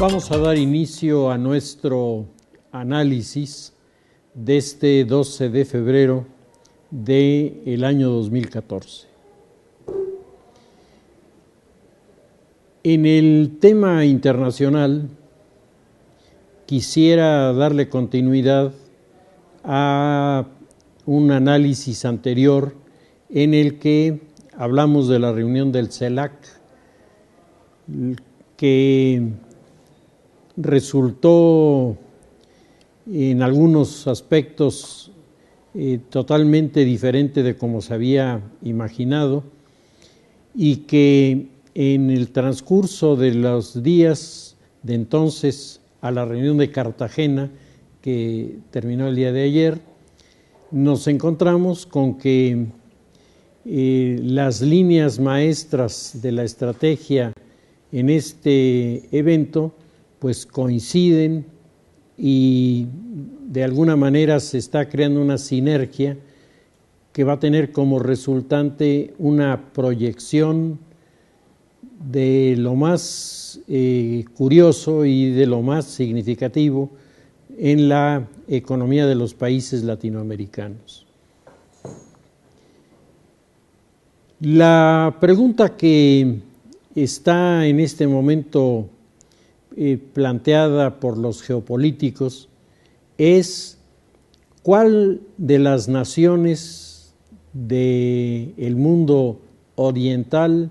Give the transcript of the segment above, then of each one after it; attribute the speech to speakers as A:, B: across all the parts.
A: Vamos a dar inicio a nuestro análisis de este 12 de febrero del año 2014. En el tema internacional, quisiera darle continuidad a un análisis anterior en el que hablamos de la reunión del CELAC, que resultó en algunos aspectos totalmente diferente de como se había imaginado, y que en el transcurso de los días de entonces a la reunión de Cartagena, que terminó el día de ayer, nos encontramos con que las líneas maestras de la estrategia en este evento pues coinciden y de alguna manera se está creando una sinergia que va a tener como resultante una proyección de lo más curioso y de lo más significativo en la economía de los países latinoamericanos. La pregunta que está en este momento planteada por los geopolíticos es: ¿cuál de las naciones del mundo oriental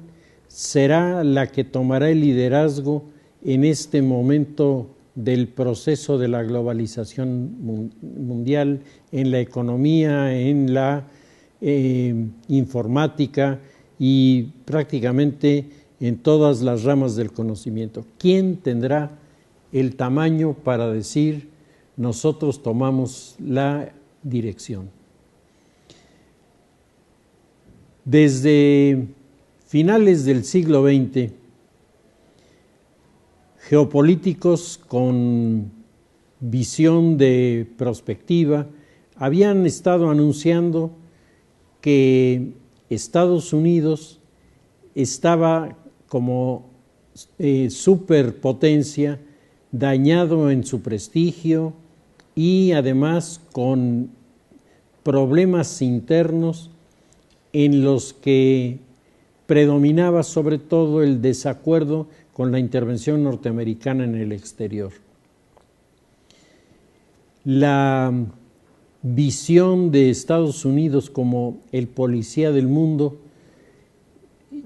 A: será la que tomará el liderazgo en este momento del proceso de la globalización mundial, en la economía, en la informática y prácticamente en todas las ramas del conocimiento? ¿Quién tendrá el tamaño para decir nosotros tomamos la dirección? Desde finales del siglo XX, geopolíticos con visión de prospectiva habían estado anunciando que Estados Unidos estaba como superpotencia, dañado en su prestigio y además con problemas internos en los que predominaba sobre todo el desacuerdo con la intervención norteamericana en el exterior. La visión de Estados Unidos como el policía del mundo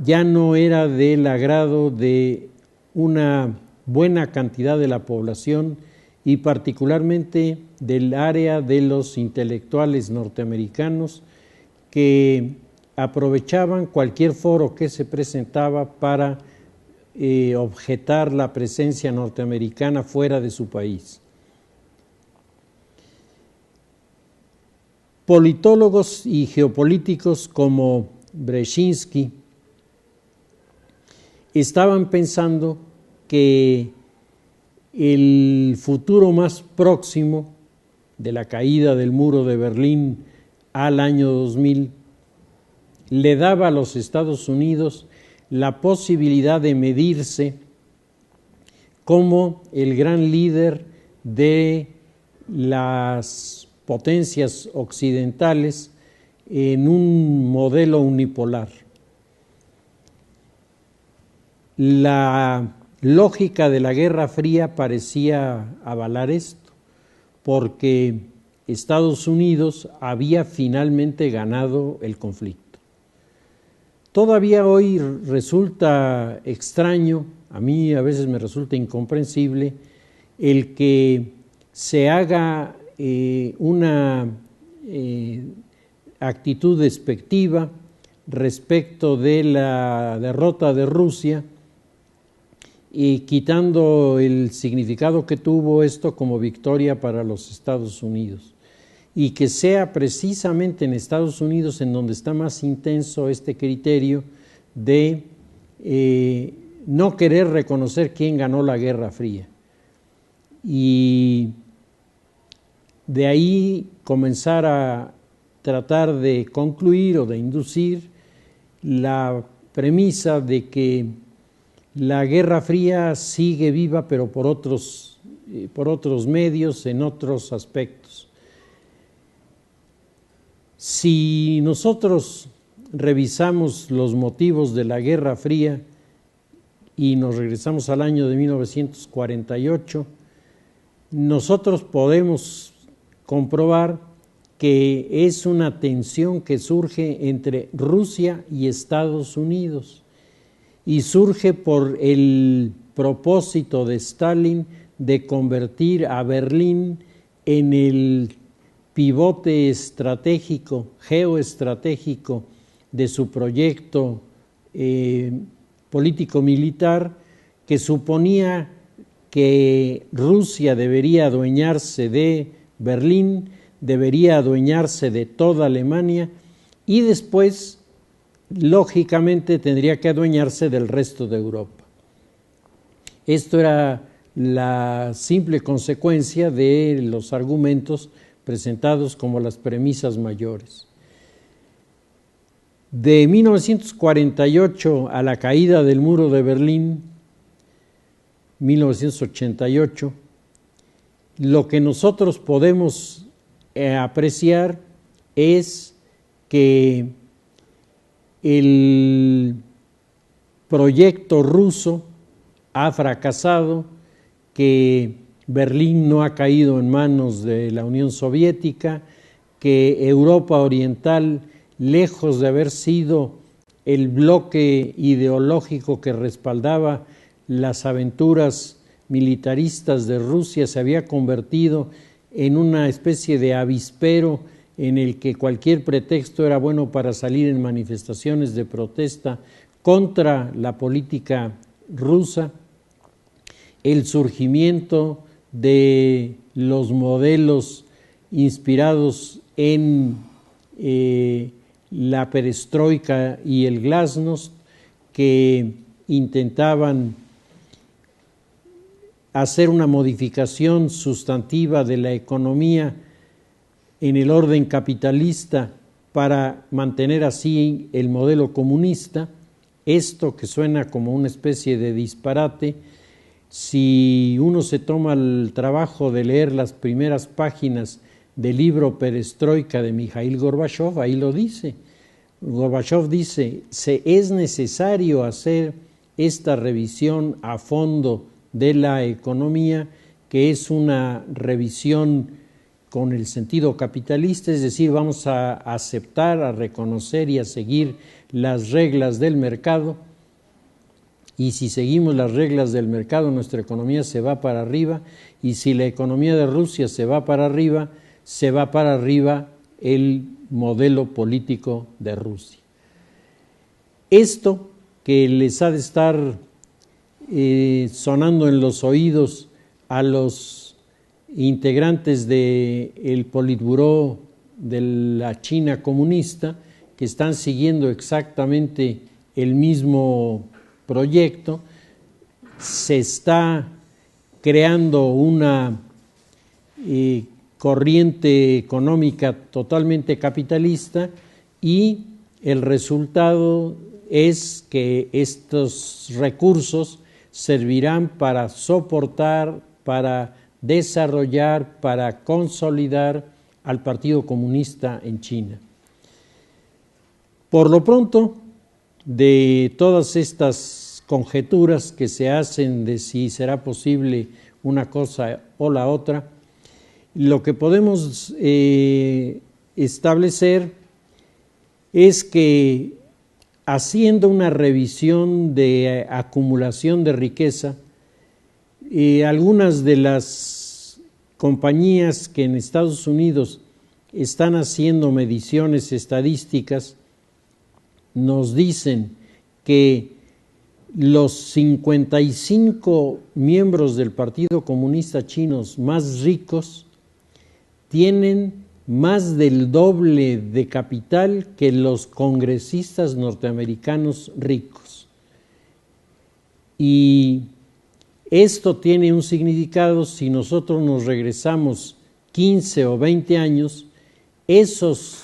A: ya no era del agrado de una buena cantidad de la población y particularmente del área de los intelectuales norteamericanos, que aprovechaban cualquier foro que se presentaba para objetar la presencia norteamericana fuera de su país. Politólogos y geopolíticos como Brzezinski estaban pensando que el futuro más próximo de la caída del muro de Berlín al año 2000 le daba a los Estados Unidos la posibilidad de medirse como el gran líder de las potencias occidentales en un modelo unipolar. La lógica de la Guerra Fría parecía avalar esto, porque Estados Unidos había finalmente ganado el conflicto. Todavía hoy resulta extraño, a mí a veces me resulta incomprensible, el que se haga una actitud despectiva respecto de la derrota de Rusia, y quitando el significado que tuvo esto como victoria para los Estados Unidos, y que sea precisamente en Estados Unidos en donde está más intenso este criterio de no querer reconocer quién ganó la Guerra Fría. Y de ahí comenzar a tratar de concluir o de inducir la premisa de que La Guerra Fría sigue viva, pero por otros medios, en otros aspectos. Si nosotros revisamos los motivos de la Guerra Fría y nos regresamos al año de 1948, nosotros podemos comprobar que es una tensión que surge entre Rusia y Estados Unidos, y surge por el propósito de Stalin de convertir a Berlín en el pivote estratégico, geoestratégico de su proyecto político-militar, que suponía que Rusia debería adueñarse de Berlín, debería adueñarse de toda Alemania y después, lógicamente, tendría que adueñarse del resto de Europa. Esto era la simple consecuencia de los argumentos presentados como las premisas mayores. De 1948 a la caída del muro de Berlín, 1988, lo que nosotros podemos apreciar es que el proyecto ruso ha fracasado, que Berlín no ha caído en manos de la Unión Soviética, que Europa Oriental, lejos de haber sido el bloque ideológico que respaldaba las aventuras militaristas de Rusia, se había convertido en una especie de avispero en el que cualquier pretexto era bueno para salir en manifestaciones de protesta contra la política rusa. El surgimiento de los modelos inspirados en la perestroika y el glasnost, que intentaban hacer una modificación sustantiva de la economía en el orden capitalista para mantener así el modelo comunista. Esto, que suena como una especie de disparate, si uno se toma el trabajo de leer las primeras páginas del libro Perestroika de Mikhail Gorbachev, ahí lo dice. Gorbachev dice, es necesario hacer esta revisión a fondo de la economía, que es una revisión con el sentido capitalista, es decir, vamos a aceptar, a reconocer y a seguir las reglas del mercado, y si seguimos las reglas del mercado, nuestra economía se va para arriba, y si la economía de Rusia se va para arriba el modelo político de Rusia. Esto que les ha de estar sonando en los oídos a los integrantes del Politburó de la China comunista, que están siguiendo exactamente el mismo proyecto, se está creando una corriente económica totalmente capitalista, y el resultado es que estos recursos servirán para soportar, para desarrollar, para consolidar al Partido Comunista en China. Por lo pronto, de todas estas conjeturas que se hacen de si será posible una cosa o la otra, lo que podemos establecer es que, haciendo una revisión de acumulación de riqueza, algunas de las compañías que en Estados Unidos están haciendo mediciones estadísticas nos dicen que los 55 miembros del Partido Comunista chinos más ricos tienen más del doble de capital que los congresistas norteamericanos ricos. Y esto tiene un significado. Si nosotros nos regresamos 15 o 20 años, esos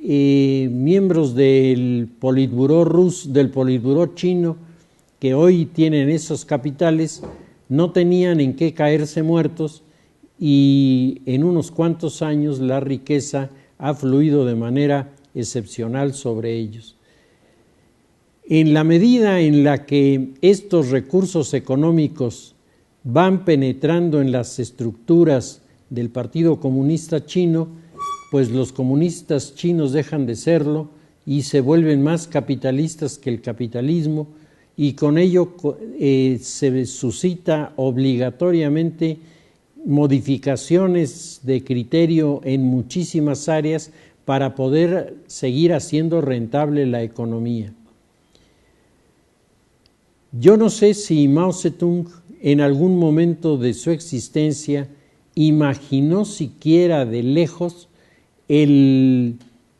A: miembros del Politburó chino que hoy tienen esos capitales no tenían en qué caerse muertos, y en unos cuantos años la riqueza ha fluido de manera excepcional sobre ellos. En la medida en la que estos recursos económicos van penetrando en las estructuras del Partido Comunista Chino, pues los comunistas chinos dejan de serlo y se vuelven más capitalistas que el capitalismo, y con ello se suscita obligatoriamente modificaciones de criterio en muchísimas áreas para poder seguir haciendo rentable la economía. Yo no sé si Mao Zedong en algún momento de su existencia imaginó siquiera de lejos el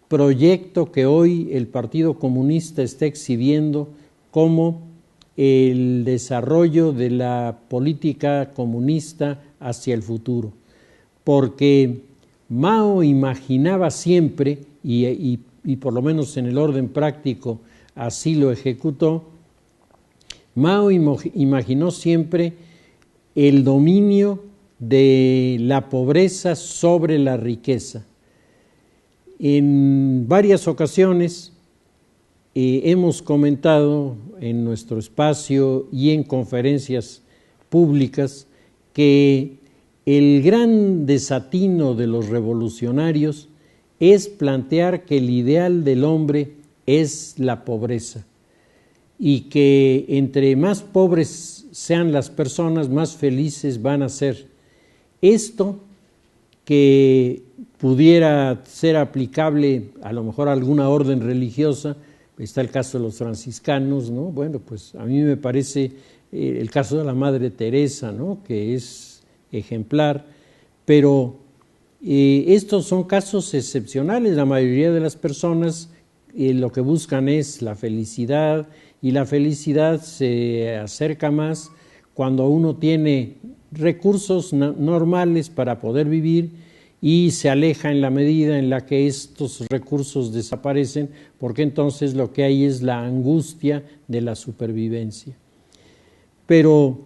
A: proyecto que hoy el Partido Comunista está exhibiendo como el desarrollo de la política comunista hacia el futuro, porque Mao imaginaba siempre, y por lo menos en el orden práctico así lo ejecutó, Mao imaginó siempre el dominio de la pobreza sobre la riqueza. En varias ocasiones hemos comentado en nuestro espacio y en conferencias públicas que el gran desatino de los revolucionarios es plantear que el ideal del hombre es la pobreza, y que entre más pobres sean las personas, más felices van a ser. Esto, que pudiera ser aplicable a lo mejor a alguna orden religiosa, está el caso de los franciscanos, ¿no? Bueno, pues a mí me parece el caso de la Madre Teresa, ¿no?, que es ejemplar, pero estos son casos excepcionales. La mayoría de las personas lo que buscan es la felicidad, y la felicidad se acerca más cuando uno tiene recursos normales para poder vivir, y se aleja en la medida en la que estos recursos desaparecen, porque entonces lo que hay es la angustia de la supervivencia. Pero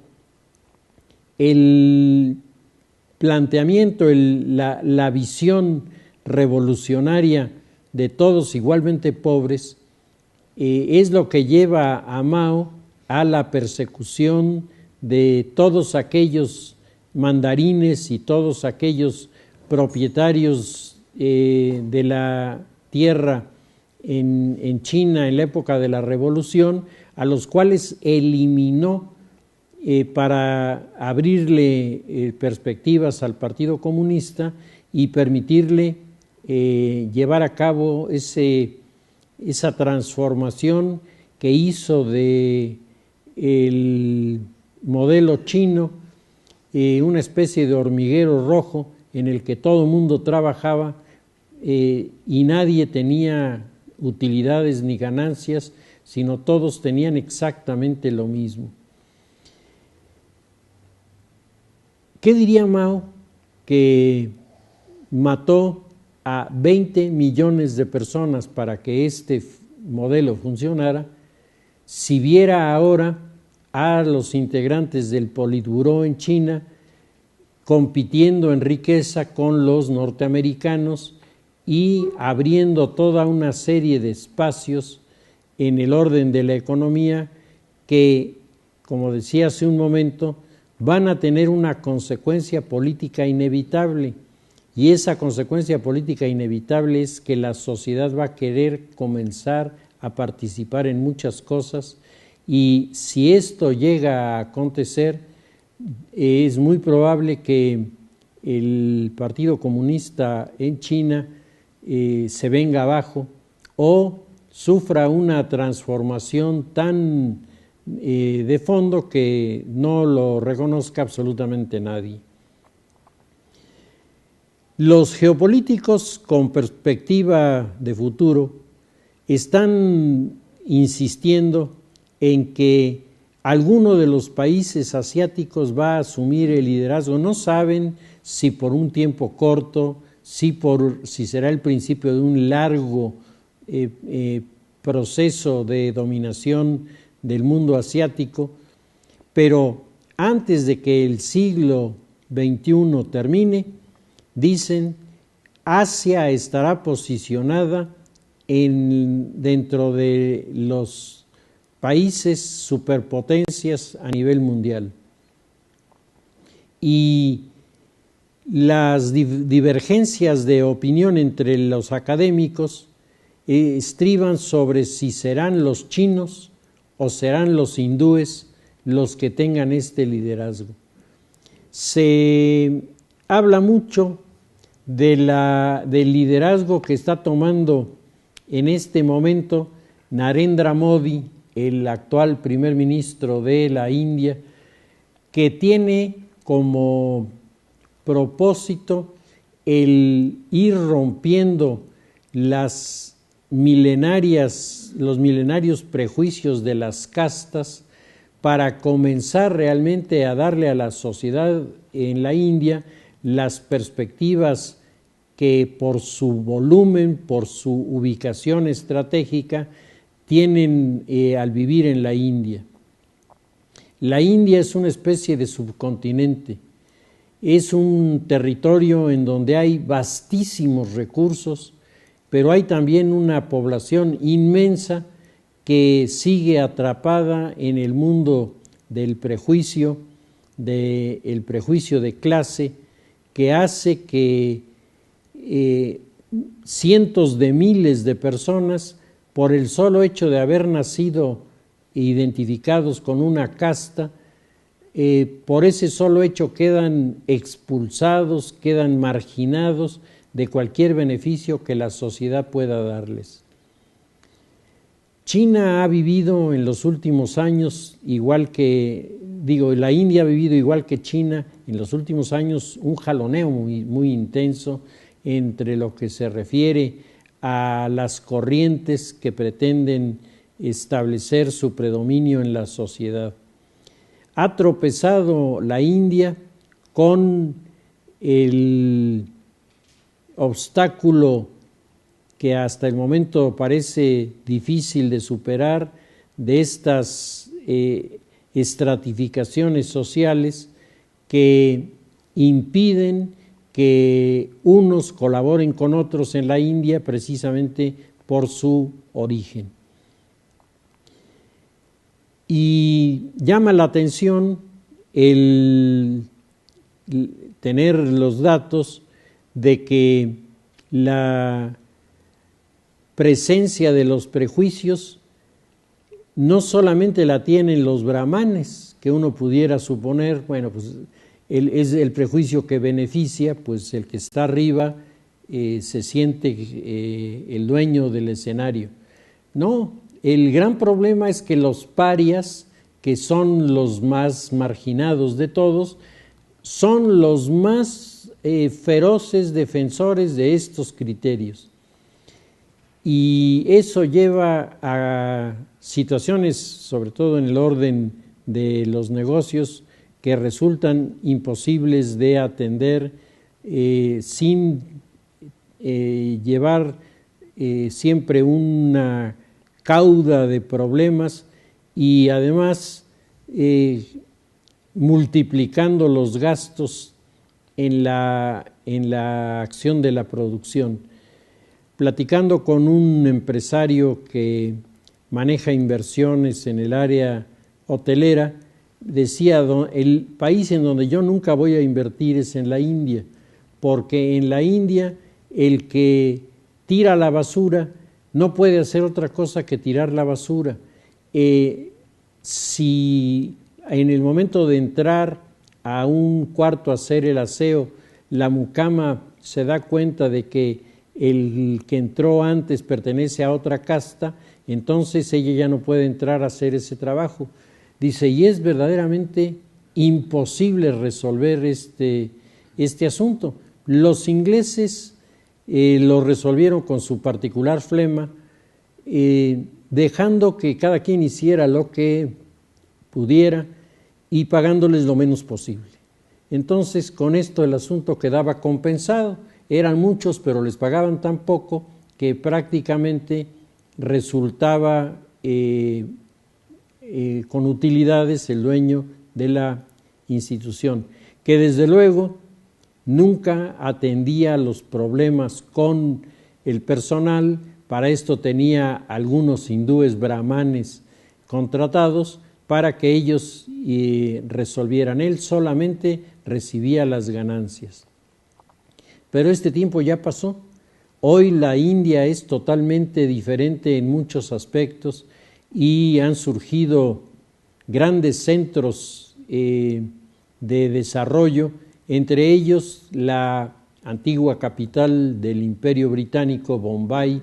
A: el planteamiento, la visión revolucionaria de todos igualmente pobres, es lo que lleva a Mao a la persecución de todos aquellos mandarines y todos aquellos propietarios de la tierra en China en la época de la Revolución, a los cuales eliminó para abrirle perspectivas al Partido Comunista y permitirle llevar a cabo esa transformación que hizo de el modelo chino una especie de hormiguero rojo en el que todo el mundo trabajaba y nadie tenía utilidades ni ganancias, sino todos tenían exactamente lo mismo. ¿Qué diría Mao? Que mató a 20 millones de personas para que este modelo funcionara, si viera ahora a los integrantes del Politburó en China compitiendo en riqueza con los norteamericanos y abriendo toda una serie de espacios en el orden de la economía que, como decía hace un momento, van a tener una consecuencia política inevitable. Y esa consecuencia política inevitable es que la sociedad va a querer comenzar a participar en muchas cosas, y si esto llega a acontecer, es muy probable que el Partido Comunista en China se venga abajo o sufra una transformación tan de fondo que no lo reconozca absolutamente nadie. Los geopolíticos con perspectiva de futuro están insistiendo en que alguno de los países asiáticos va a asumir el liderazgo. No saben si por un tiempo corto, si será el principio de un largo proceso de dominación del mundo asiático, pero antes de que el siglo XXI termine, dicen, Asia estará posicionada dentro de los países superpotencias a nivel mundial. Y las divergencias de opinión entre los académicos estriban sobre si serán los chinos o serán los hindúes los que tengan este liderazgo. Se habla mucho del liderazgo que está tomando en este momento Narendra Modi, el actual primer ministro de la India, que tiene como propósito el ir rompiendo los milenarios prejuicios de las castas para comenzar realmente a darle a la sociedad en la India las perspectivas que por su volumen, por su ubicación estratégica, tienen al vivir en la India. La India es una especie de subcontinente, es un territorio en donde hay vastísimos recursos, pero hay también una población inmensa que sigue atrapada en el mundo del prejuicio, del prejuicio de clase, que hace que cientos de miles de personas, por el solo hecho de haber nacido identificados con una casta, por ese solo hecho quedan expulsados, quedan marginados de cualquier beneficio que la sociedad pueda darles. China ha vivido en los últimos años, la India ha vivido igual que China en los últimos años un jaloneo muy intenso entre lo que se refiere a las corrientes que pretenden establecer su predominio en la sociedad. Ha tropezado la India con el obstáculo que hasta el momento parece difícil de superar, de estas estratificaciones sociales que impiden que unos colaboren con otros en la India precisamente por su origen. Y llama la atención el tener los datos de que la presencia de los prejuicios no solamente la tienen los brahmanes, que uno pudiera suponer, bueno, pues es el prejuicio que beneficia, pues el que está arriba se siente el dueño del escenario. No, el gran problema es que los parias, que son los más marginados de todos, son los más feroces defensores de estos criterios. Y eso lleva a situaciones, sobre todo en el orden de los negocios, que resultan imposibles de atender sin llevar siempre una cauda de problemas y además multiplicando los gastos en la acción de la producción. Platicando con un empresario que maneja inversiones en el área hotelera, decía, el país en donde yo nunca voy a invertir es en la India, porque en la India el que tira la basura no puede hacer otra cosa que tirar la basura. Si en el momento de entrar a un cuarto a hacer el aseo, la mucama se da cuenta de que el que entró antes pertenece a otra casta, entonces ella ya no puede entrar a hacer ese trabajo. Dice, y es verdaderamente imposible resolver este asunto. Los ingleses lo resolvieron con su particular flema, dejando que cada quien hiciera lo que pudiera y pagándoles lo menos posible. Entonces, con esto el asunto quedaba compensado. Eran muchos, pero les pagaban tan poco que prácticamente resultaba con utilidades el dueño de la institución, que desde luego nunca atendía los problemas con el personal. Para esto tenía algunos hindúes brahmanes contratados para que ellos resolvieran. Él solamente recibía las ganancias. Pero este tiempo ya pasó. Hoy la India es totalmente diferente en muchos aspectos y han surgido grandes centros de desarrollo, entre ellos la antigua capital del Imperio Británico, Bombay,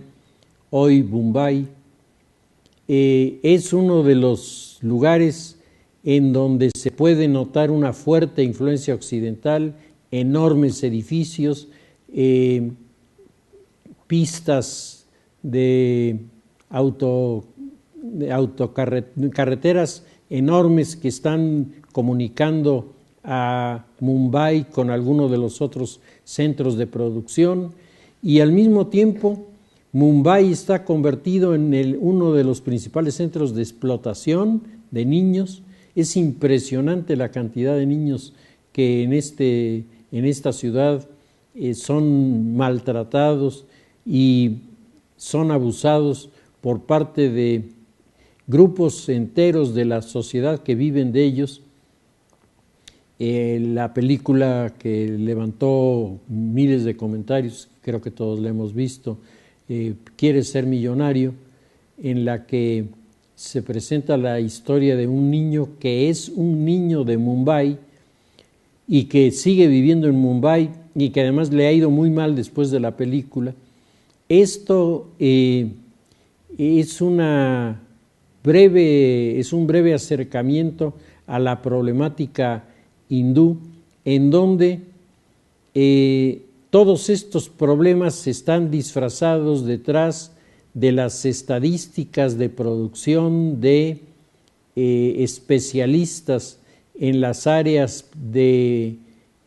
A: hoy Mumbai. Es uno de los lugares en donde se puede notar una fuerte influencia occidental, enormes edificios, pistas de carreteras enormes que están comunicando a Mumbai con alguno de los otros centros de producción, y al mismo tiempo Mumbai está convertido en uno de los principales centros de explotación de niños. Es impresionante la cantidad de niños que en esta ciudad son maltratados y son abusados por parte de grupos enteros de la sociedad que viven de ellos. La película que levantó miles de comentarios, creo que todos la hemos visto, Quiere ser millonario, en la que se presenta la historia de un niño que es un niño de Mumbai y que sigue viviendo en Mumbai y que además le ha ido muy mal después de la película. Esto es un breve acercamiento a la problemática hindú, en donde todos estos problemas están disfrazados detrás de las estadísticas de producción de especialistas en las áreas de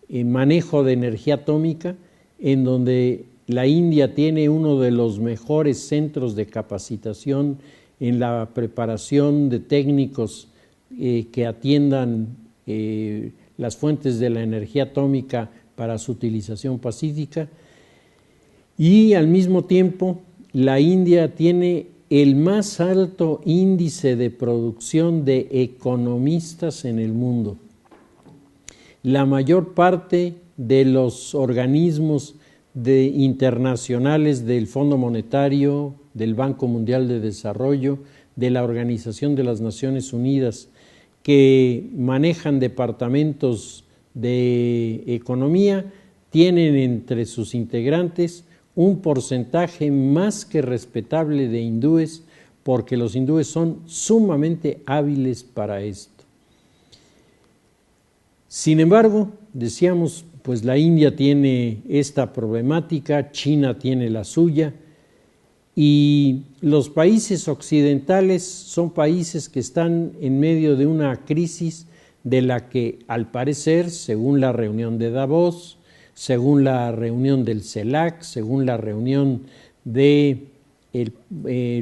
A: manejo de energía atómica, en donde la India tiene uno de los mejores centros de capacitación en la preparación de técnicos que atiendan las fuentes de la energía atómica para su utilización pacífica, y al mismo tiempo la India tiene el más alto índice de producción de economistas en el mundo. La mayor parte de los organismos internacionales del Fondo Monetario, del Banco Mundial de Desarrollo, de la Organización de las Naciones Unidas, que manejan departamentos de economía, tienen entre sus integrantes un porcentaje más que respetable de hindúes, porque los hindúes son sumamente hábiles para esto. Sin embargo, decíamos, pues la India tiene esta problemática, China tiene la suya, y los países occidentales son países que están en medio de una crisis de la que, al parecer, según la reunión de Davos, según la reunión del CELAC, según la reunión del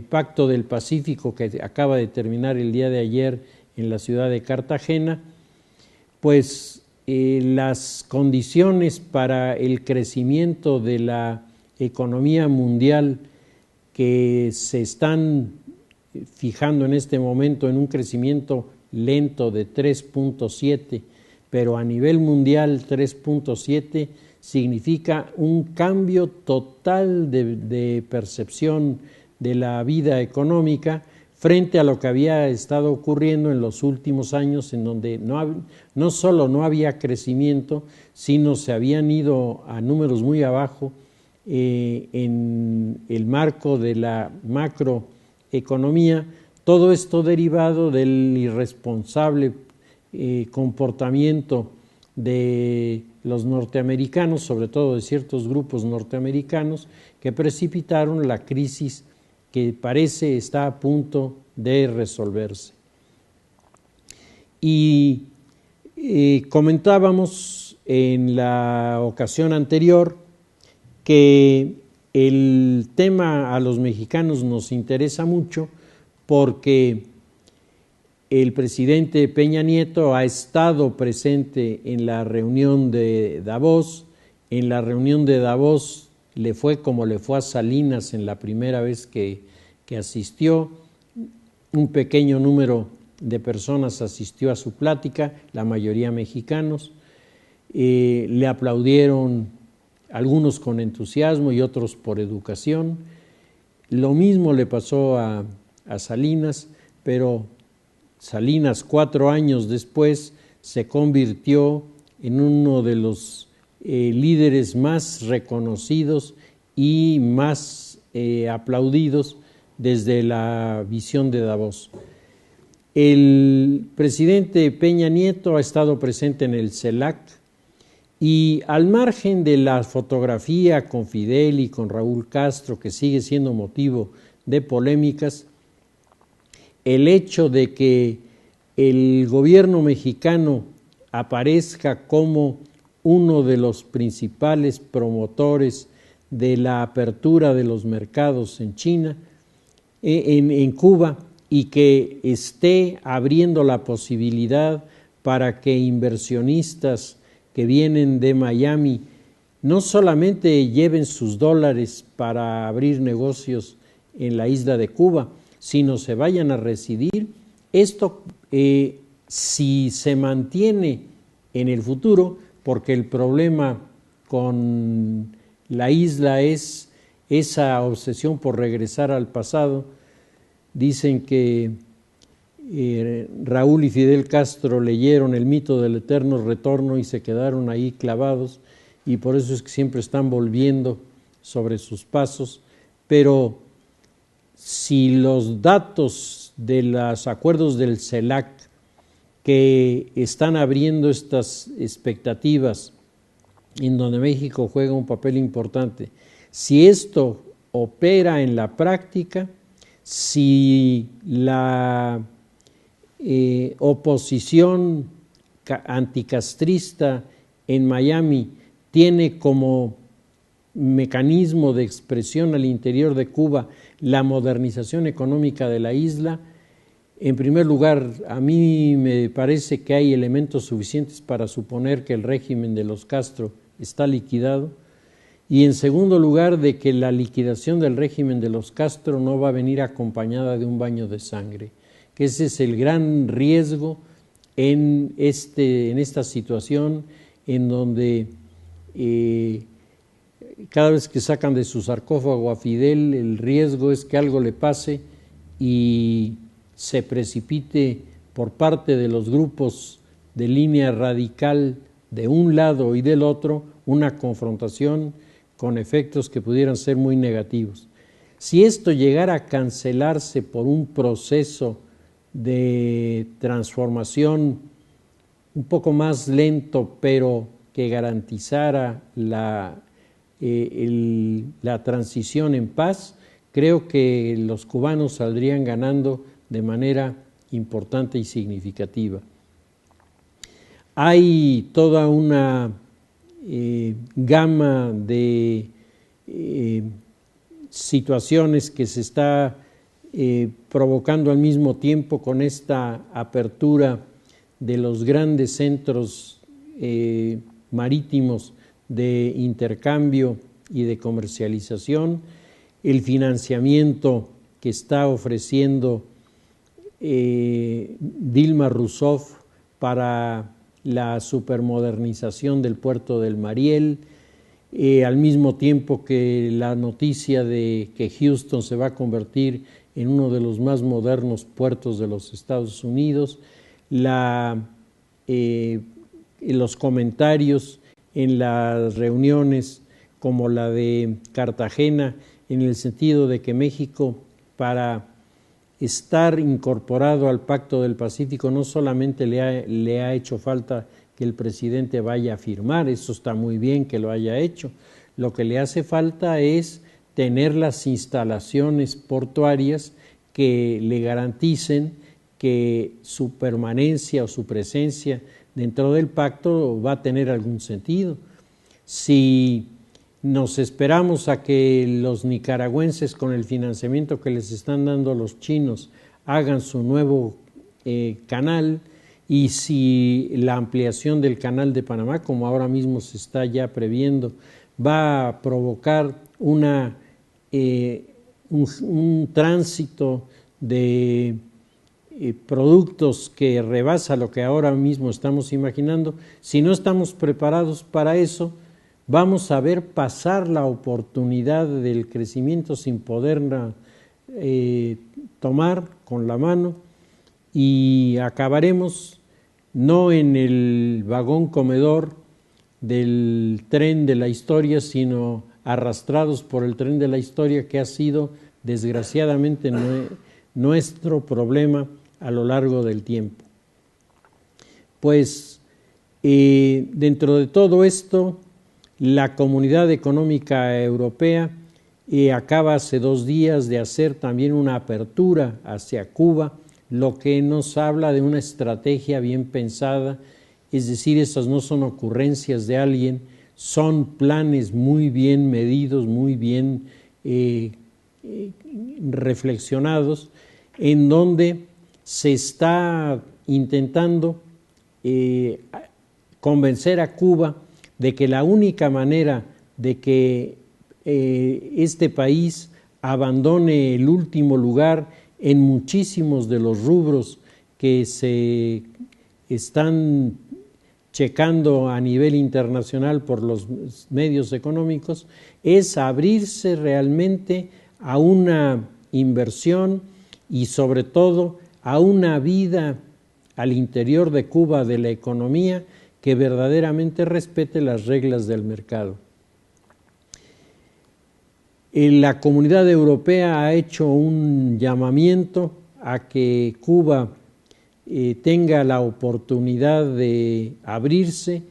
A: Pacto del Pacífico que acaba de terminar el día de ayer en la ciudad de Cartagena, pues las condiciones para el crecimiento de la economía mundial, que se están fijando en este momento en un crecimiento lento de 3.7, pero a nivel mundial 3.7 significa un cambio total de percepción de la vida económica frente a lo que había estado ocurriendo en los últimos años, en donde no solo no había crecimiento, sino se habían ido a números muy abajo en el marco de la macroeconomía. Todo esto derivado del irresponsable comportamiento de los norteamericanos, sobre todo de ciertos grupos norteamericanos, que precipitaron la crisis que parece está a punto de resolverse. Y comentábamos en la ocasión anterior que el tema a los mexicanos nos interesa mucho porque el presidente Peña Nieto ha estado presente en la reunión de Davos. En la reunión de Davos le fue como le fue a Salinas en la primera vez que asistió. Un pequeño número de personas asistió a su plática, la mayoría mexicanos. Le aplaudieron algunos con entusiasmo y otros por educación. Lo mismo le pasó a Salinas, pero Salinas 4 años después se convirtió en uno de los líderes más reconocidos y más aplaudidos desde la visión de Davos. El presidente Peña Nieto ha estado presente en el CELAC y al margen de la fotografía con Fidel y con Raúl Castro, que sigue siendo motivo de polémicas, el hecho de que el gobierno mexicano aparezca como uno de los principales promotores de la apertura de los mercados en China, en Cuba, y que esté abriendo la posibilidad para que inversionistas que vienen de Miami no solamente lleven sus dólares para abrir negocios en la isla de Cuba, sino se vayan a residir. Esto si se mantiene en el futuro, porque el problema con la isla es esa obsesión por regresar al pasado. Dicen que Raúl y Fidel Castro leyeron el mito del eterno retorno y se quedaron ahí clavados, y por eso es que siempre están volviendo sobre sus pasos. Pero si los datos de los acuerdos del CELAC que están abriendo estas expectativas, en donde México juega un papel importante, si esto opera en la práctica, si la oposición anticastrista en Miami tiene como mecanismo de expresión al interior de Cuba la modernización económica de la isla, en primer lugar, a mí me parece que hay elementos suficientes para suponer que el régimen de los Castro está liquidado, y en segundo lugar, de que la liquidación del régimen de los Castro no va a venir acompañada de un baño de sangre, que ese es el gran riesgo en esta situación en donde cada vez que sacan de su sarcófago a Fidel, el riesgo es que algo le pase y se precipite por parte de los grupos de línea radical de un lado y del otro una confrontación con efectos que pudieran ser muy negativos. Si esto llegara a cancelarse por un proceso de transformación un poco más lento, pero que garantizara la transición en paz, creo que los cubanos saldrían ganando de manera importante y significativa. Hay toda una gama de situaciones que se está provocando al mismo tiempo con esta apertura de los grandes centros marítimos de intercambio y de comercialización, el financiamiento que está ofreciendo Dilma Rousseff para la supermodernización del puerto del Mariel, al mismo tiempo que la noticia de que Houston se va a convertir en uno de los más modernos puertos de los Estados Unidos, los comentarios en las reuniones como la de Cartagena, en el sentido de que México, para estar incorporado al Pacto del Pacífico, no solamente le ha hecho falta que el presidente vaya a firmar, eso está muy bien que lo haya hecho, lo que le hace falta es tener las instalaciones portuarias que le garanticen que su permanencia o su presencia dentro del pacto va a tener algún sentido. Si nos esperamos a que los nicaragüenses, con el financiamiento que les están dando los chinos, hagan su nuevo canal y si la ampliación del canal de Panamá, como ahora mismo se está ya previendo, va a provocar un tránsito de productos que rebasa lo que ahora mismo estamos imaginando. Si no estamos preparados para eso, vamos a ver pasar la oportunidad del crecimiento sin poderla tomar con la mano y acabaremos no en el vagón comedor del tren de la historia, sino arrastrados por el tren de la historia que ha sido desgraciadamente nuestro problema a lo largo del tiempo. Pues dentro de todo esto, la Comunidad Económica Europea acaba hace 2 días de hacer también una apertura hacia Cuba, lo que nos habla de una estrategia bien pensada, es decir, esas no son ocurrencias de alguien, son planes muy bien medidos, muy bien reflexionados, en donde se está intentando convencer a Cuba de que la única manera de que este país abandone el último lugar en muchísimos de los rubros que se están checando a nivel internacional por los medios económicos, es abrirse realmente a una inversión y sobre todo a una vida al interior de Cuba de la economía que verdaderamente respete las reglas del mercado. La Comunidad Europea ha hecho un llamamiento a que Cuba tenga la oportunidad de abrirse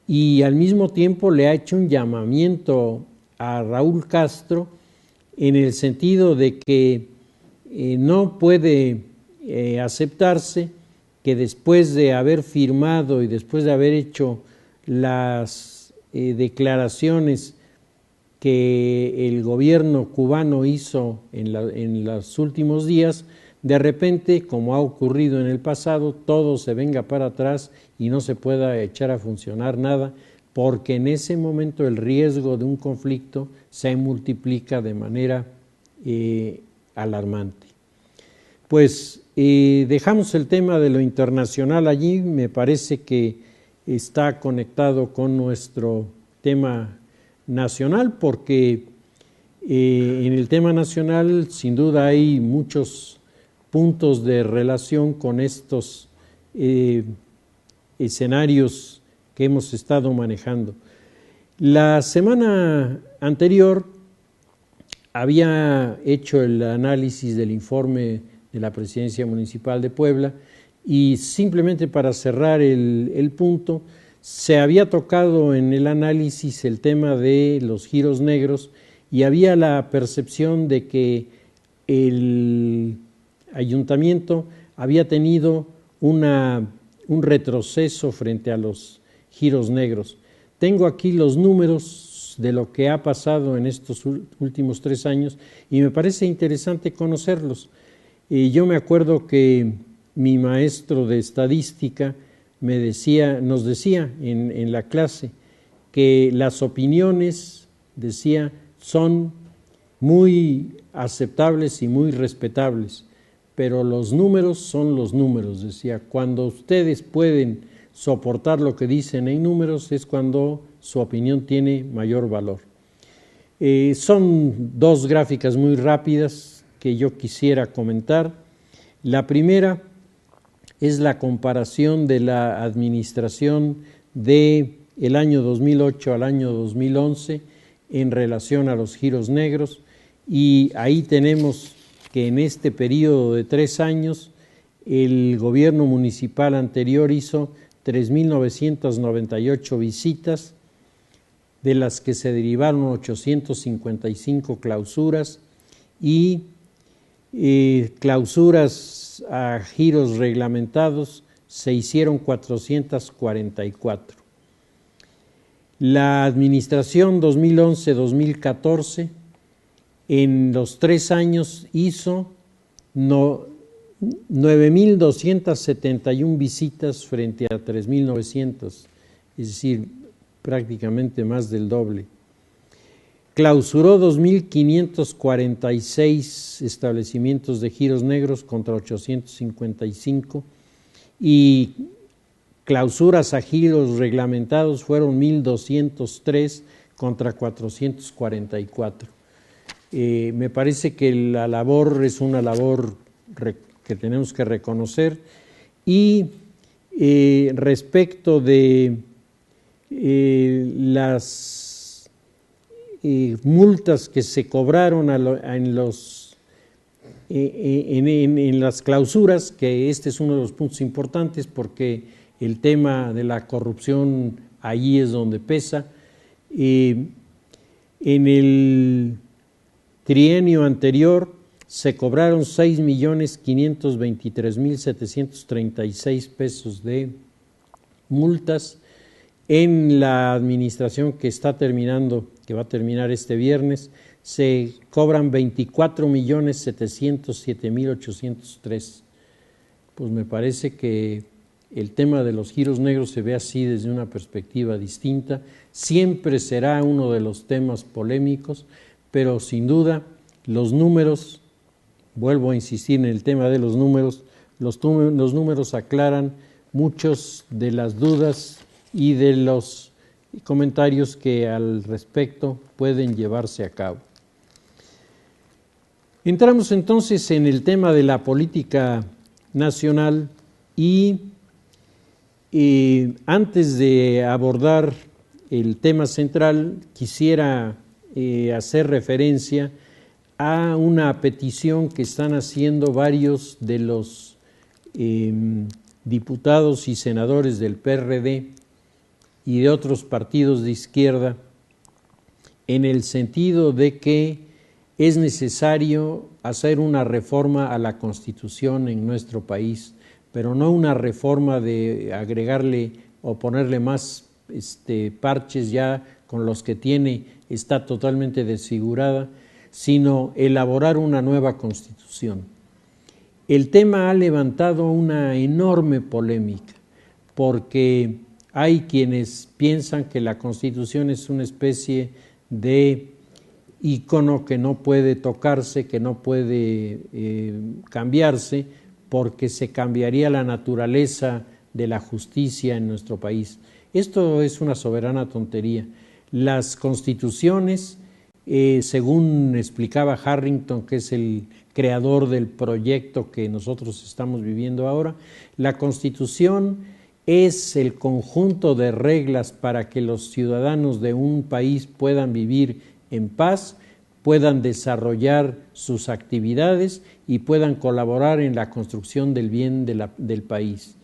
A: y al mismo tiempo le ha hecho un llamamiento a Raúl Castro en el sentido de que no puede aceptarse que después de haber firmado y después de haber hecho las declaraciones que el gobierno cubano hizo en los últimos días, de repente, como ha ocurrido en el pasado, todo se venga para atrás y no se pueda echar a funcionar nada, porque en ese momento el riesgo de un conflicto se multiplica de manera alarmante. Pues dejamos el tema de lo internacional allí, me parece que está conectado con nuestro tema nacional, porque en el tema nacional sin duda hay muchos puntos de relación con estos escenarios que hemos estado manejando. La semana anterior había hecho el análisis del informe de la Presidencia Municipal de Puebla y simplemente para cerrar el punto, se había tocado en el análisis el tema de los giros negros y había la percepción de que el ayuntamiento había tenido un retroceso frente a los giros negros. Tengo aquí los números de lo que ha pasado en estos últimos 3 años y me parece interesante conocerlos. Yo me acuerdo que mi maestro de estadística nos decía en la clase que las opiniones, decía, son muy aceptables y muy respetables, pero los números son los números, decía. Cuando ustedes pueden soportar lo que dicen en números es cuando su opinión tiene mayor valor. Son 2 gráficas muy rápidas que yo quisiera comentar. La primera es la comparación de la administración del año 2008 al año 2011 en relación a los giros negros, y ahí tenemos que en este periodo de 3 años el gobierno municipal anterior hizo 3.998 visitas, de las que se derivaron 855 clausuras y clausuras a giros reglamentados se hicieron 444. La administración 2011-2014 en los 3 años hizo 9.271 visitas frente a 3.900, es decir, prácticamente más del doble. Clausuró 2.546 establecimientos de giros negros contra 855 y clausuras a giros reglamentados fueron 1.203 contra 444. Me parece que la labor es una labor que tenemos que reconocer. Y respecto de las multas que se cobraron en las clausuras, que este es uno de los puntos importantes porque el tema de la corrupción allí es donde pesa. En el trienio anterior se cobraron 6.523.736 pesos de multas. En la administración que está terminando, que va a terminar este viernes, se cobran 24.707.803. Pues me parece que el tema de los giros negros se ve así desde una perspectiva distinta. Siempre será uno de los temas polémicos, pero sin duda los números, vuelvo a insistir en el tema de los números aclaran muchas de las dudas y de los comentarios que al respecto pueden llevarse a cabo. Entramos entonces en el tema de la política nacional y antes de abordar el tema central quisiera hacer referencia a una petición que están haciendo varios de los diputados y senadores del PRD y de otros partidos de izquierda, en el sentido de que es necesario hacer una reforma a la Constitución en nuestro país, pero no una reforma de agregarle o ponerle más parches ya con los que tiene, está totalmente desfigurada, sino elaborar una nueva Constitución. El tema ha levantado una enorme polémica, porque hay quienes piensan que la Constitución es una especie de ícono que no puede tocarse, que no puede cambiarse, porque se cambiaría la naturaleza de la justicia en nuestro país. Esto es una soberana tontería. Las constituciones, según explicaba Harrington, que es el creador del proyecto que nosotros estamos viviendo ahora, la Constitución es el conjunto de reglas para que los ciudadanos de un país puedan vivir en paz, puedan desarrollar sus actividades y puedan colaborar en la construcción del bien del país.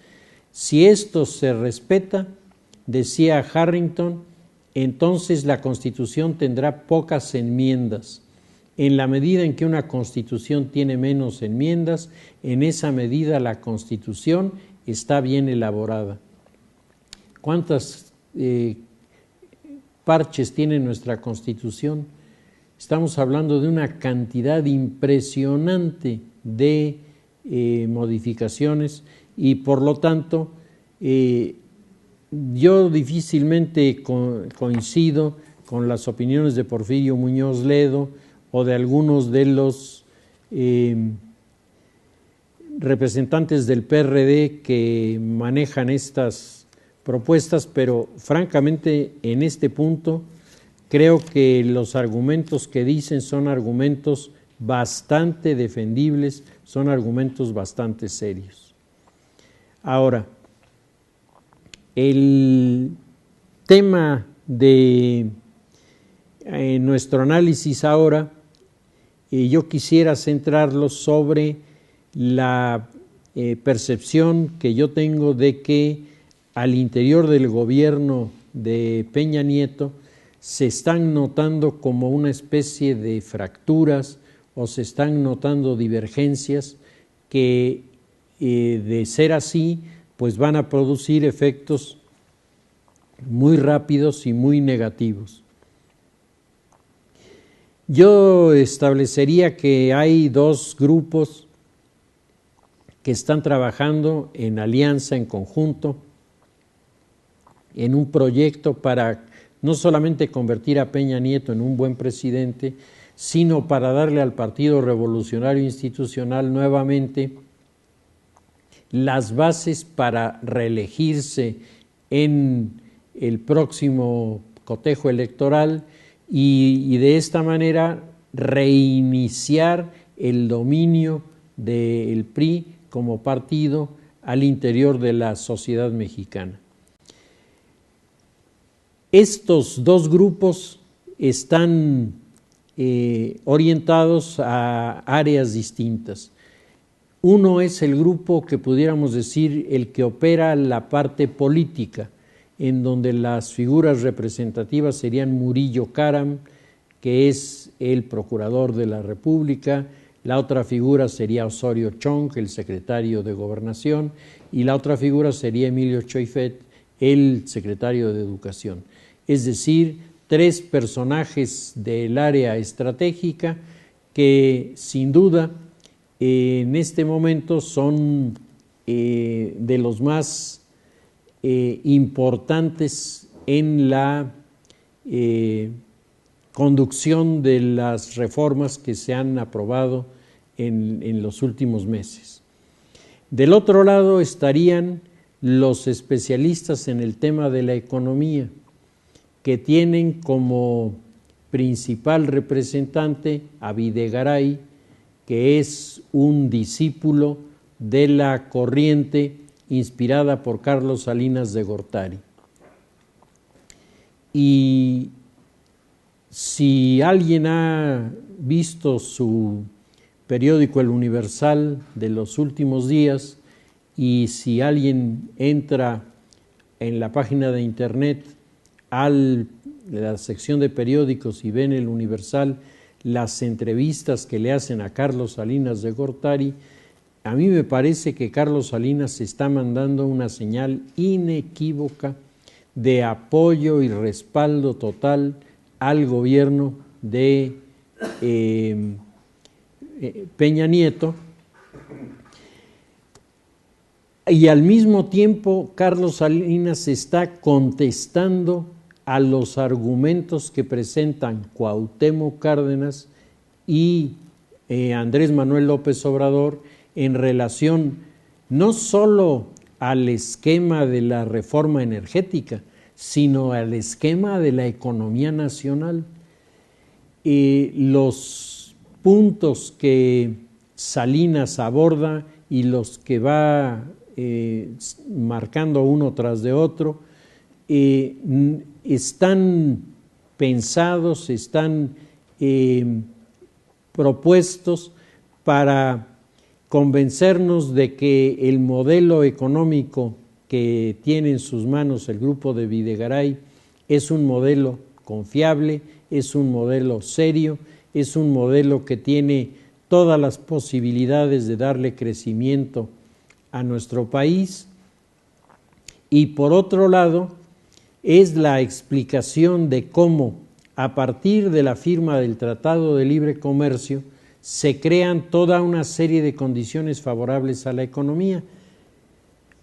A: Si esto se respeta, decía Harrington, entonces la Constitución tendrá pocas enmiendas. En la medida en que una Constitución tiene menos enmiendas, en esa medida la Constitución está bien elaborada. ¿Cuántas parches tiene nuestra Constitución? Estamos hablando de una cantidad impresionante de modificaciones y por lo tanto yo difícilmente coincido con las opiniones de Porfirio Muñoz Ledo o de algunos de los representantes del PRD que manejan estas propuestas, pero francamente en este punto creo que los argumentos que dicen son argumentos bastante defendibles, son argumentos bastante serios. Ahora, el tema de nuestro análisis ahora, yo quisiera centrarlo sobre la percepción que yo tengo de que al interior del gobierno de Peña Nieto se están notando como una especie de fracturas o se están notando divergencias que de ser así pues van a producir efectos muy rápidos y muy negativos. Yo establecería que hay dos grupos que están trabajando en alianza, en conjunto, en un proyecto para no solamente convertir a Peña Nieto en un buen presidente, sino para darle al Partido Revolucionario Institucional nuevamente las bases para reelegirse en el próximo cotejo electoral y de esta manera reiniciar el dominio del PRI como partido al interior de la sociedad mexicana. Estos dos grupos están orientados a áreas distintas. Uno es el grupo que pudiéramos decir el que opera la parte política, en donde las figuras representativas serían Murillo Karam, que es el procurador de la República, la otra figura sería Osorio Chong, el secretario de Gobernación, y la otra figura sería Emilio Choifet, el secretario de Educación. Es decir, tres personajes del área estratégica que sin duda en este momento son de los más importantes en la conducción de las reformas que se han aprobado en los últimos meses. Del otro lado estarían los especialistas en el tema de la economía, que tienen como principal representante a Videgaray, que es un discípulo de la corriente inspirada por Carlos Salinas de Gortari. Y si alguien ha visto su periódico El Universal de los últimos días, y si alguien entra en la página de internet a la sección de periódicos y ve en El Universal las entrevistas que le hacen a Carlos Salinas de Gortari, a mí me parece que Carlos Salinas está mandando una señal inequívoca de apoyo y respaldo total al gobierno de Peña Nieto, y al mismo tiempo Carlos Salinas está contestando a los argumentos que presentan Cuauhtémoc Cárdenas y Andrés Manuel López Obrador en relación no solo al esquema de la reforma energética, sino al esquema de la economía nacional. Los puntos que Salinas aborda y los que va marcando uno tras de otro están pensados, están propuestos para convencernos de que el modelo económico que tiene en sus manos el grupo de Videgaray es un modelo confiable, es un modelo serio, es un modelo que tiene todas las posibilidades de darle crecimiento a nuestro país. Y por otro lado, es la explicación de cómo, a partir de la firma del Tratado de Libre Comercio, se crean toda una serie de condiciones favorables a la economía.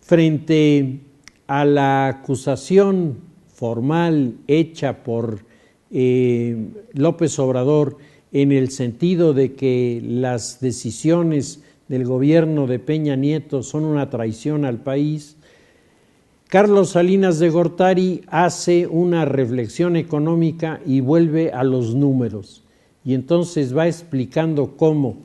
A: Frente a la acusación formal hecha por López Obrador en el sentido de que las decisiones del gobierno de Peña Nieto son una traición al país, Carlos Salinas de Gortari hace una reflexión económica y vuelve a los números, y entonces va explicando cómo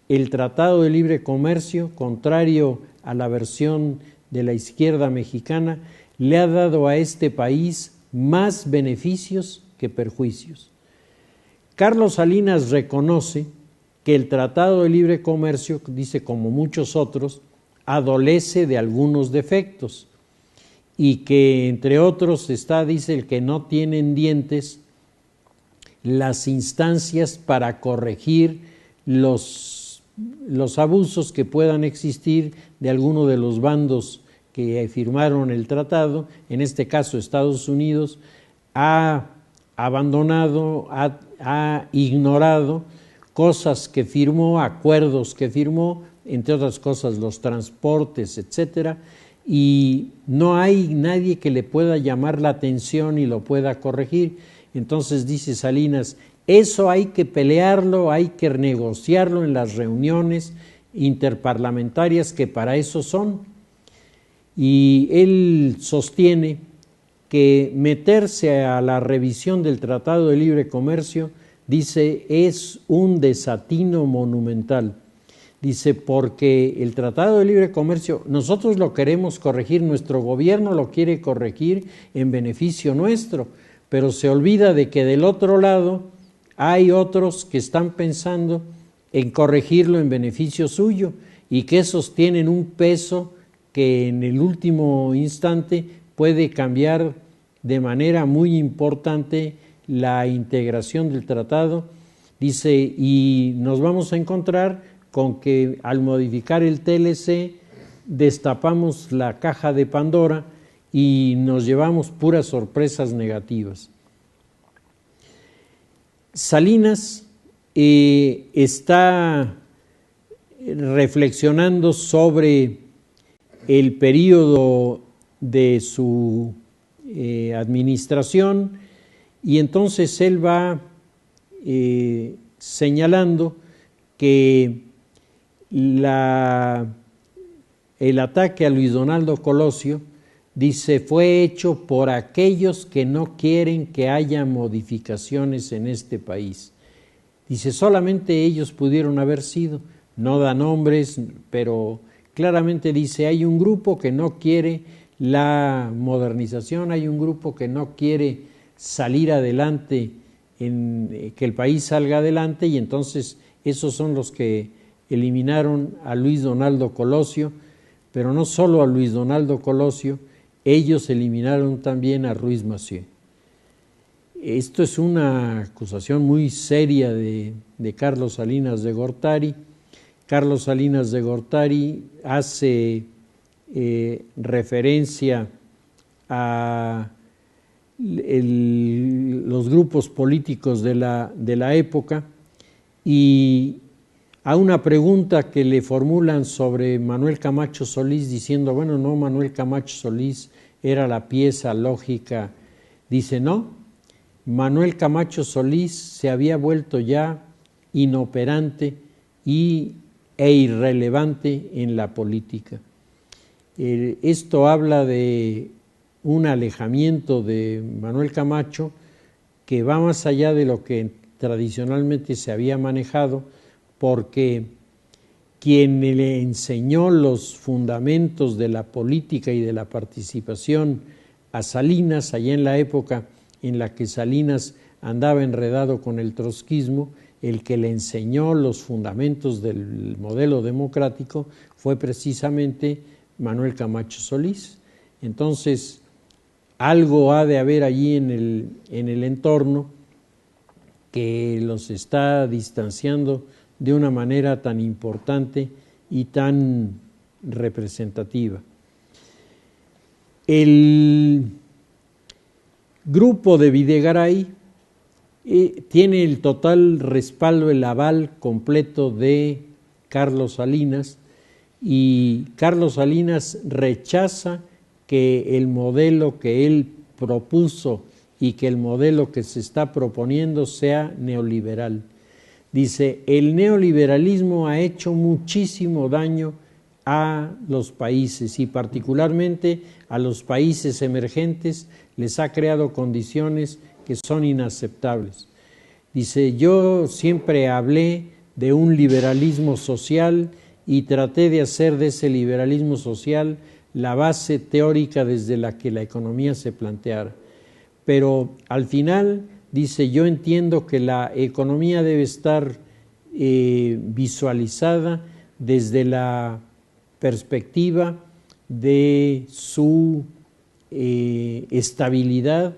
A: el Tratado de Libre Comercio, contrario a la versión de la izquierda mexicana, le ha dado a este país más beneficios que perjuicios. Carlos Salinas reconoce que el Tratado de Libre Comercio, dice como muchos otros, adolece de algunos defectos y que entre otros está, dice, el que no tienen dientes las instancias para corregir los abusos que puedan existir de alguno de los bandos que firmaron el tratado. En este caso Estados Unidos ha abandonado, ha ignorado cosas que firmó, acuerdos que firmó, entre otras cosas, los transportes, etcétera, y no hay nadie que le pueda llamar la atención y lo pueda corregir. Entonces dice Salinas, eso hay que pelearlo, hay que negociarlo en las reuniones interparlamentarias que para eso son. Y él sostiene que meterse a la revisión del Tratado de Libre Comercio, dice, es un desatino monumental. Dice, porque el Tratado de Libre Comercio, nosotros lo queremos corregir, nuestro gobierno lo quiere corregir en beneficio nuestro, pero se olvida de que del otro lado hay otros que están pensando en corregirlo en beneficio suyo y que esos tienen un peso que en el último instante puede cambiar de manera muy importante la integración del tratado. Dice, y nos vamos a encontrar con que al modificar el TLC destapamos la caja de Pandora y nos llevamos puras sorpresas negativas. Salinas está reflexionando sobre el periodo de su administración y entonces él va señalando que el ataque a Luis Donaldo Colosio, dice, fue hecho por aquellos que no quieren que haya modificaciones en este país. Dice, solamente ellos pudieron haber sido, no da nombres, pero claramente dice, hay un grupo que no quiere la modernización, hay un grupo que no quiere salir adelante, que el país salga adelante, y entonces esos son los que eliminaron a Luis Donaldo Colosio, pero no solo a Luis Donaldo Colosio, ellos eliminaron también a Ruiz Massieu. Esto es una acusación muy seria de Carlos Salinas de Gortari. Carlos Salinas de Gortari hace referencia a los grupos políticos de la época y a una pregunta que le formulan sobre Manuel Camacho Solís, diciendo, bueno, no, Manuel Camacho Solís era la pieza lógica. Dice, no, Manuel Camacho Solís se había vuelto ya inoperante e irrelevante en la política. Esto habla de un alejamiento de Manuel Camacho que va más allá de lo que tradicionalmente se había manejado, porque quien le enseñó los fundamentos de la política y de la participación a Salinas, allá en la época en la que Salinas andaba enredado con el trotskismo, el que le enseñó los fundamentos del modelo democrático fue precisamente Manuel Camacho Solís. Entonces, algo ha de haber allí en el entorno que los está distanciando de una manera tan importante y tan representativa. El grupo de Videgaray tiene el total respaldo, el aval completo de Carlos Salinas, y Carlos Salinas rechaza que el modelo que él propuso y que el modelo que se está proponiendo sea neoliberal. Dice, el neoliberalismo ha hecho muchísimo daño a los países y particularmente a los países emergentes, les ha creado condiciones que son inaceptables. Dice, yo siempre hablé de un liberalismo social y traté de hacer de ese liberalismo social la base teórica desde la que la economía se planteara. Pero al final, dice, yo entiendo que la economía debe estar visualizada desde la perspectiva de su estabilidad.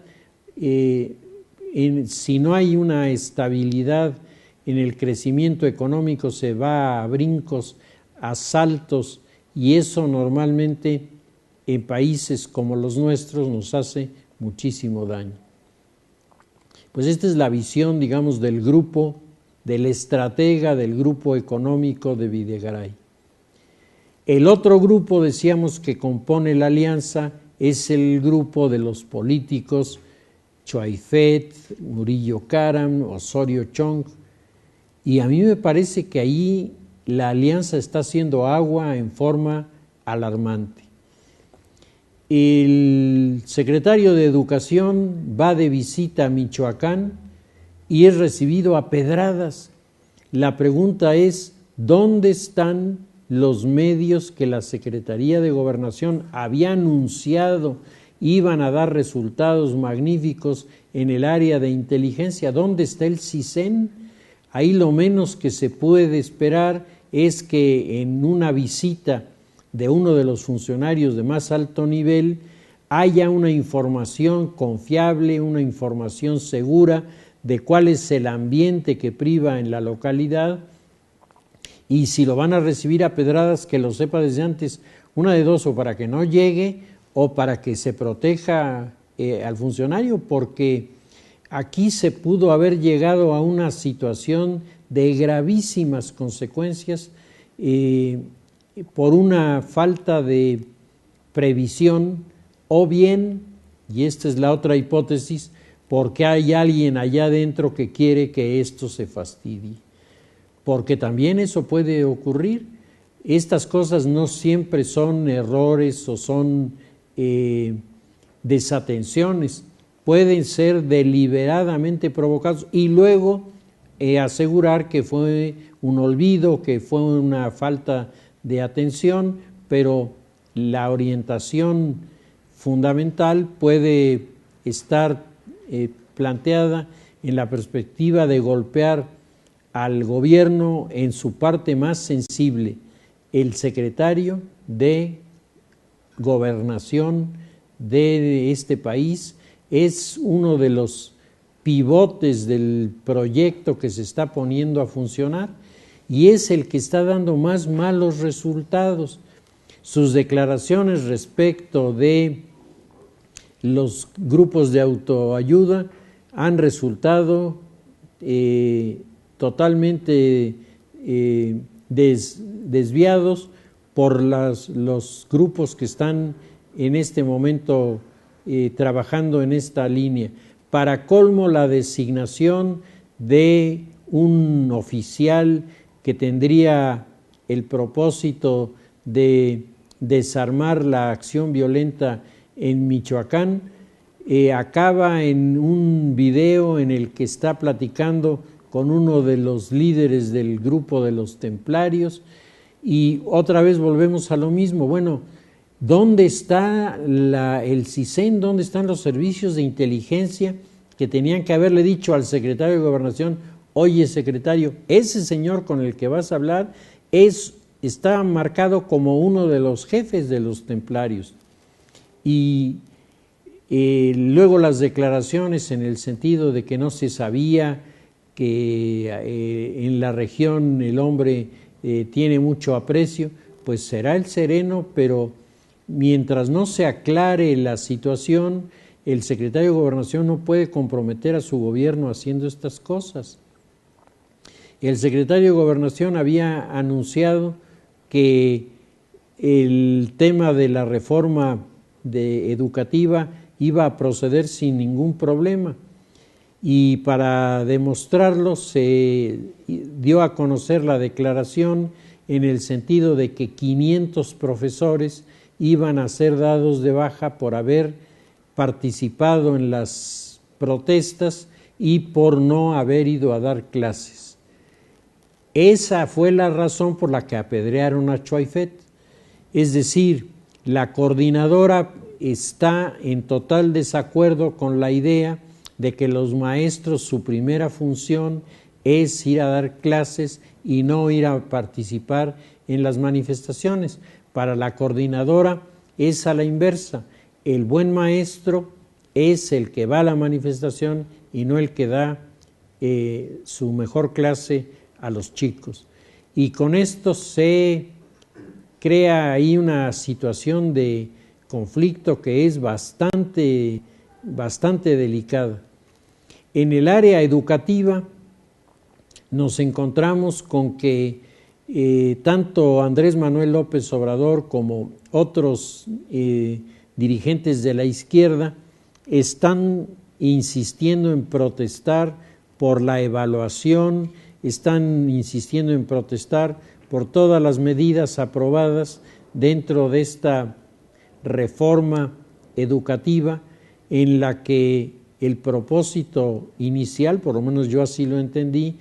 A: Si no hay una estabilidad en el crecimiento económico, se va a brincos, a saltos, y eso normalmente en países como los nuestros nos hace muchísimo daño. Pues esta es la visión, digamos, del grupo, del estratega del grupo económico de Videgaray. El otro grupo, decíamos, que compone la alianza es el grupo de los políticos Choaifet, Murillo Karam, Osorio Chong, y a mí me parece que ahí la alianza está haciendo agua en forma alarmante. El secretario de Educación va de visita a Michoacán y es recibido a pedradas. La pregunta es, ¿dónde están los medios que la Secretaría de Gobernación había anunciado iban a dar resultados magníficos en el área de inteligencia? ¿Dónde está el CISEN? Ahí lo menos que se puede esperar es que en una visita de uno de los funcionarios de más alto nivel haya una información confiable, una información segura de cuál es el ambiente que priva en la localidad, y si lo van a recibir a pedradas, que lo sepa desde antes, una de dos, o para que no llegue o para que se proteja al funcionario, porque aquí se pudo haber llegado a una situación de gravísimas consecuencias por una falta de previsión, o bien, y esta es la otra hipótesis, porque hay alguien allá adentro que quiere que esto se fastidie. Porque también eso puede ocurrir. Estas cosas no siempre son errores o son desatenciones, pueden ser deliberadamente provocados y luego asegurar que fue un olvido, que fue una falta de atención, pero la orientación fundamental puede estar planteada en la perspectiva de golpear al gobierno en su parte más sensible. El secretario de Gobernación de este país es uno de los pivotes del proyecto que se está poniendo a funcionar y es el que está dando más malos resultados. Sus declaraciones respecto de los grupos de autoayuda han resultado totalmente desviados por los grupos que están en este momento trabajando en esta línea. Para colmo, la designación de un oficial que tendría el propósito de desarmar la acción violenta en Michoacán, acaba en un video en el que está platicando con uno de los líderes del grupo de los templarios, y otra vez volvemos a lo mismo. Bueno, ¿dónde está el CISEN? ¿Dónde están los servicios de inteligencia que tenían que haberle dicho al secretario de Gobernación: oye, secretario, ese señor con el que vas a hablar está marcado como uno de los jefes de los templarios? Y luego las declaraciones en el sentido de que no se sabía que en la región el hombre tiene mucho aprecio, pues será el sereno, pero mientras no se aclare la situación, el secretario de Gobernación no puede comprometer a su gobierno haciendo estas cosas. El secretario de Gobernación había anunciado que el tema de la reforma educativa iba a proceder sin ningún problema, y para demostrarlo se dio a conocer la declaración en el sentido de que 500 profesores iban a ser dados de baja por haber participado en las protestas y por no haber ido a dar clases. Esa fue la razón por la que apedrearon a Choaifet. Es decir, la coordinadora está en total desacuerdo con la idea de que los maestros, su primera función es ir a dar clases y no ir a participar en las manifestaciones. Para la coordinadora es a la inversa. El buen maestro es el que va a la manifestación y no el que da su mejor clase a los chicos. Y con esto se crea ahí una situación de conflicto que es bastante delicada. En el área educativa nos encontramos con que tanto Andrés Manuel López Obrador como otros dirigentes de la izquierda están insistiendo en protestar por la evaluación, están insistiendo en protestar por todas las medidas aprobadas dentro de esta reforma educativa en la que el propósito inicial, por lo menos yo así lo entendí,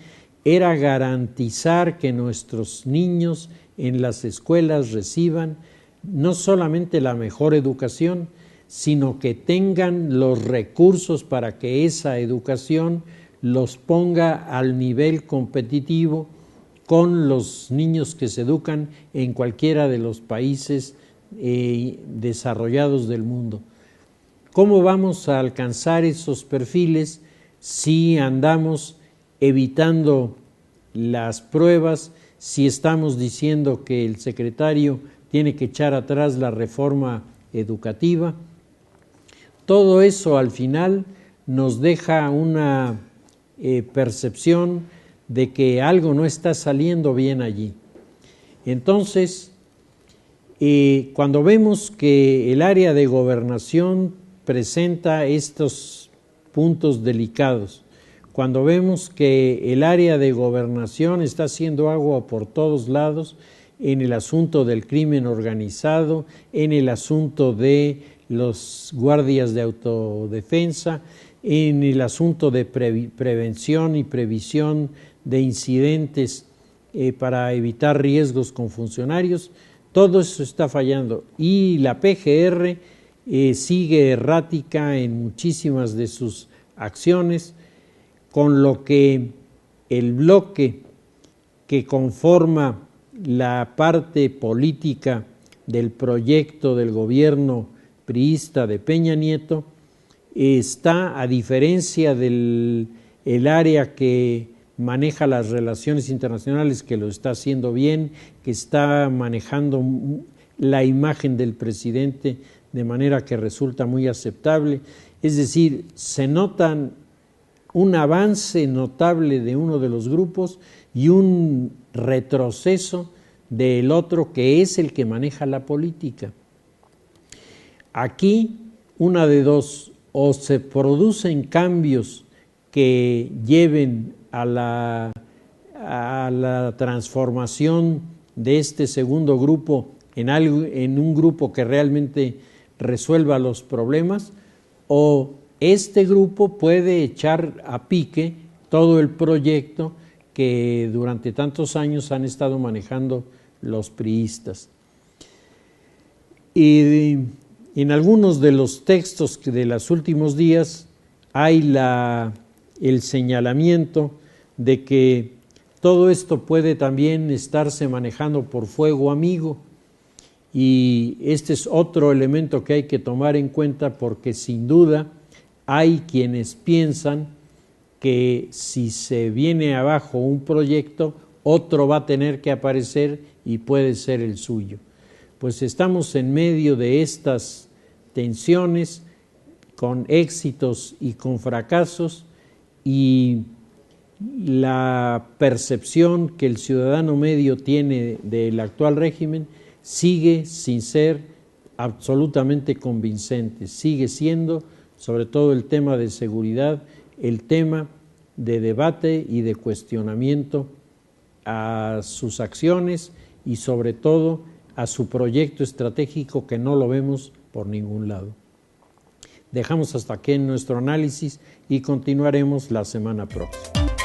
A: era garantizar que nuestros niños en las escuelas reciban no solamente la mejor educación, sino que tengan los recursos para que esa educación los ponga al nivel competitivo con los niños que se educan en cualquiera de los países desarrollados del mundo. ¿Cómo vamos a alcanzar esos perfiles si andamos evitando las pruebas, si estamos diciendo que el secretario tiene que echar atrás la reforma educativa? Todo eso al final nos deja una percepción de que algo no está saliendo bien allí. Entonces, cuando vemos que el área de gobernación presenta estos puntos delicados, cuando vemos que el área de gobernación está haciendo agua por todos lados en el asunto del crimen organizado, en el asunto de los guardias de autodefensa, en el asunto de prevención y previsión de incidentes para evitar riesgos con funcionarios, todo eso está fallando y la PGR sigue errática en muchísimas de sus acciones, con lo que el bloque que conforma la parte política del proyecto del gobierno priista de Peña Nieto está, a diferencia del área que maneja las relaciones internacionales, que lo está haciendo bien, que está manejando la imagen del presidente de manera que resulta muy aceptable. Es decir, se notan un avance notable de uno de los grupos y un retroceso del otro, que es el que maneja la política. Aquí, una de dos: o se producen cambios que lleven a la transformación de este segundo grupo en un grupo que realmente resuelva los problemas, o este grupo puede echar a pique todo el proyecto que durante tantos años han estado manejando los priistas. Y en algunos de los textos de los últimos días hay el señalamiento de que todo esto puede también estarse manejando por fuego amigo, y este es otro elemento que hay que tomar en cuenta, porque sin duda hay quienes piensan que si se viene abajo un proyecto, otro va a tener que aparecer y puede ser el suyo. Pues estamos en medio de estas tensiones, con éxitos y con fracasos, y la percepción que el ciudadano medio tiene del actual régimen sigue sin ser absolutamente convincente, sigue siendo, sobre todo el tema de seguridad, el tema de debate y de cuestionamiento a sus acciones y sobre todo a su proyecto estratégico, que no lo vemos por ningún lado. Dejamos hasta aquí nuestro análisis y continuaremos la semana próxima.